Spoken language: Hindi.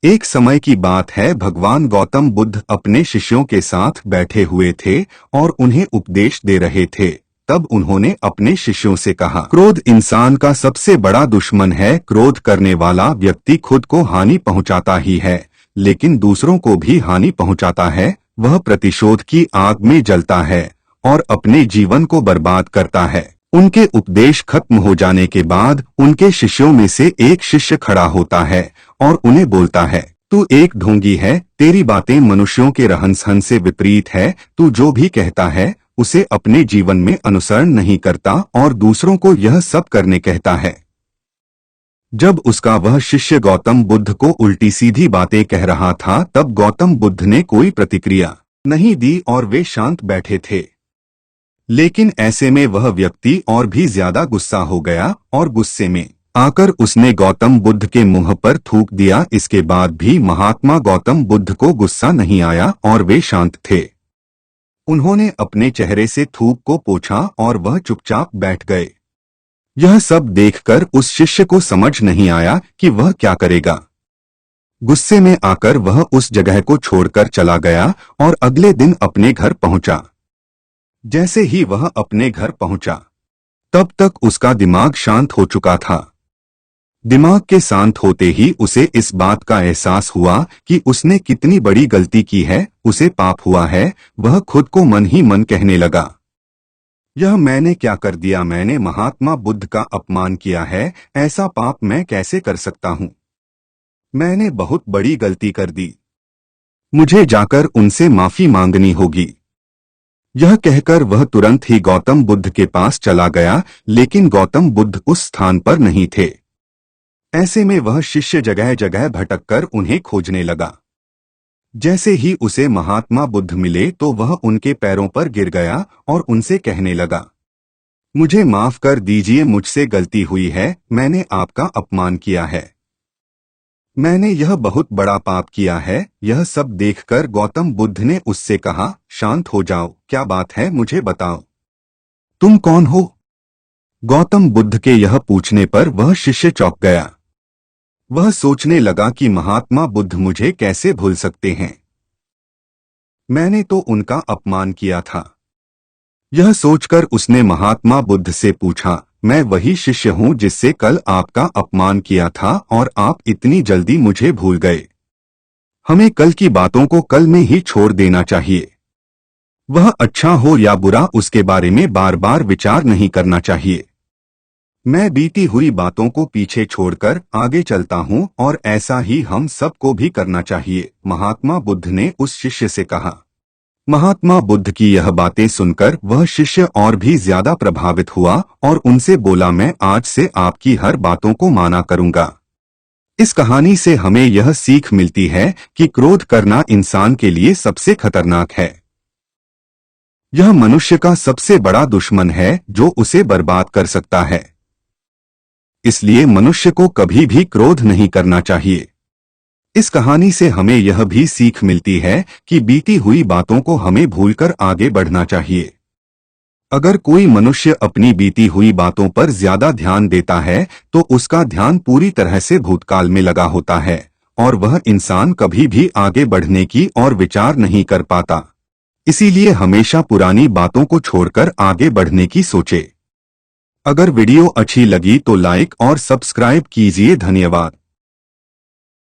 एक समय की बात है, भगवान गौतम बुद्ध अपने शिष्यों के साथ बैठे हुए थे और उन्हें उपदेश दे रहे थे। तब उन्होंने अपने शिष्यों से कहा, क्रोध इंसान का सबसे बड़ा दुश्मन है। क्रोध करने वाला व्यक्ति खुद को हानि पहुंचाता ही है, लेकिन दूसरों को भी हानि पहुंचाता है। वह प्रतिशोध की आग में जलता है और अपने जीवन को बर्बाद करता है। उनके उपदेश खत्म हो जाने के बाद उनके शिष्यों में से एक शिष्य खड़ा होता है और उन्हें बोलता है, तू एक ढोंगी है, तेरी बातें मनुष्यों के रहन सहन से विपरीत है। तू जो भी कहता है उसे अपने जीवन में अनुसरण नहीं करता और दूसरों को यह सब करने कहता है। जब उसका वह शिष्य गौतम बुद्ध को उल्टी सीधी बातें कह रहा था, तब गौतम बुद्ध ने कोई प्रतिक्रिया नहीं दी और वे शांत बैठे थे। लेकिन ऐसे में वह व्यक्ति और भी ज्यादा गुस्सा हो गया और गुस्से में आकर उसने गौतम बुद्ध के मुंह पर थूक दिया। इसके बाद भी महात्मा गौतम बुद्ध को गुस्सा नहीं आया और वे शांत थे। उन्होंने अपने चेहरे से थूक को पोंछा और वह चुपचाप बैठ गए। यह सब देखकर उस शिष्य को समझ नहीं आया कि वह क्या करेगा। गुस्से में आकर वह उस जगह को छोड़कर चला गया और अगले दिन अपने घर पहुंचा। जैसे ही वह अपने घर पहुंचा, तब तक उसका दिमाग शांत हो चुका था। दिमाग के शांत होते ही उसे इस बात का एहसास हुआ कि उसने कितनी बड़ी गलती की है, उसे पाप हुआ है। वह खुद को मन ही मन कहने लगा, यह मैंने क्या कर दिया? मैंने महात्मा बुद्ध का अपमान किया है। ऐसा पाप मैं कैसे कर सकता हूँ? मैंने बहुत बड़ी गलती कर दी। मुझे जाकर उनसे माफी मांगनी होगी। यह कहकर वह तुरंत ही गौतम बुद्ध के पास चला गया, लेकिन गौतम बुद्ध उस स्थान पर नहीं थे। ऐसे में वह शिष्य जगह जगह भटककर उन्हें खोजने लगा। जैसे ही उसे महात्मा बुद्ध मिले तो वह उनके पैरों पर गिर गया और उनसे कहने लगा, मुझे माफ कर दीजिए, मुझसे गलती हुई है। मैंने आपका अपमान किया है। मैंने यह बहुत बड़ा पाप किया है। यह सब देखकर गौतम बुद्ध ने उससे कहा, शांत हो जाओ, क्या बात है, मुझे बताओ, तुम कौन हो? गौतम बुद्ध के यह पूछने पर वह शिष्य चौंक गया। वह सोचने लगा कि महात्मा बुद्ध मुझे कैसे भूल सकते हैं? मैंने तो उनका अपमान किया था। यह सोचकर उसने महात्मा बुद्ध से पूछा, मैं वही शिष्य हूँ जिससे कल आपका अपमान किया था और आप इतनी जल्दी मुझे भूल गए। हमें कल की बातों को कल में ही छोड़ देना चाहिए। वह अच्छा हो या बुरा, उसके बारे में बार बार विचार नहीं करना चाहिए। मैं बीती हुई बातों को पीछे छोड़कर आगे चलता हूँ और ऐसा ही हम सबको भी करना चाहिए, महात्मा बुद्ध ने उस शिष्य से कहा। महात्मा बुद्ध की यह बातें सुनकर वह शिष्य और भी ज्यादा प्रभावित हुआ और उनसे बोला, मैं आज से आपकी हर बातों को माना करूंगा। इस कहानी से हमें यह सीख मिलती है कि क्रोध करना इंसान के लिए सबसे खतरनाक है। यह मनुष्य का सबसे बड़ा दुश्मन है जो उसे बर्बाद कर सकता है। इसलिए मनुष्य को कभी भी क्रोध नहीं करना चाहिए। इस कहानी से हमें यह भी सीख मिलती है कि बीती हुई बातों को हमें भूलकर आगे बढ़ना चाहिए। अगर कोई मनुष्य अपनी बीती हुई बातों पर ज्यादा ध्यान देता है तो उसका ध्यान पूरी तरह से भूतकाल में लगा होता है और वह इंसान कभी भी आगे बढ़ने की और विचार नहीं कर पाता। इसीलिए हमेशा पुरानी बातों को छोड़कर आगे बढ़ने की सोचे। अगर वीडियो अच्छी लगी तो लाइक और सब्सक्राइब कीजिए। धन्यवाद।